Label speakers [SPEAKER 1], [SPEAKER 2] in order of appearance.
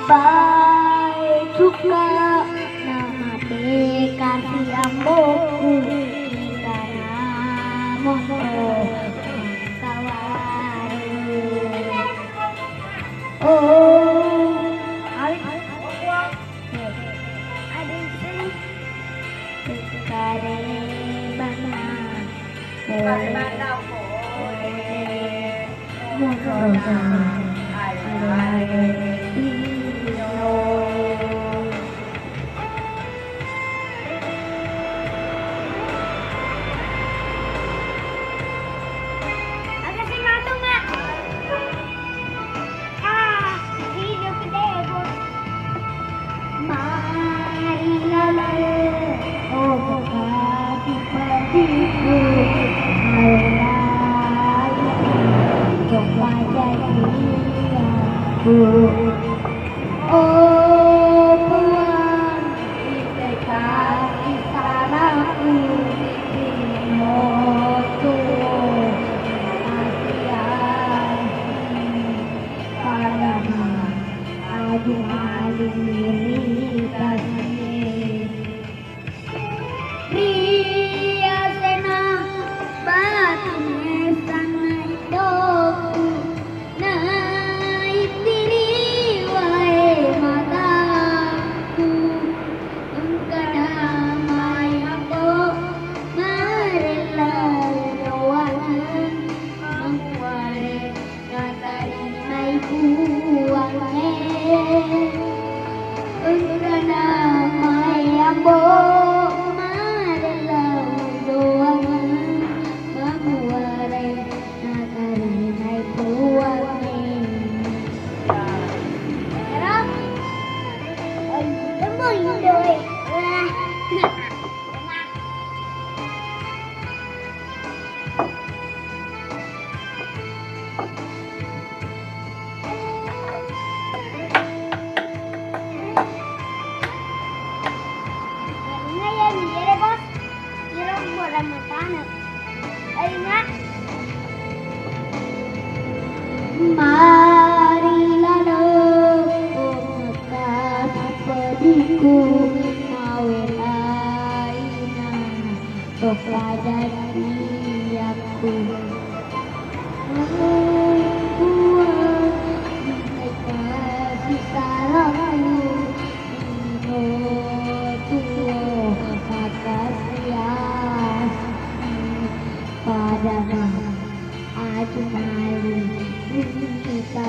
[SPEAKER 1] baik suka nama kasih amboku kita namoho kawan oh adik sih kare mana oh puan kita kasih saraku moto kasihan pada aduh aliri kasih Ria sena batu sana hidup naik diri wae mataku engkana mayaku marela doangan mangware katari mai buange engkana mayaku marilah dekat pediku awelaina kepada aku kasih salamku pada aduh kita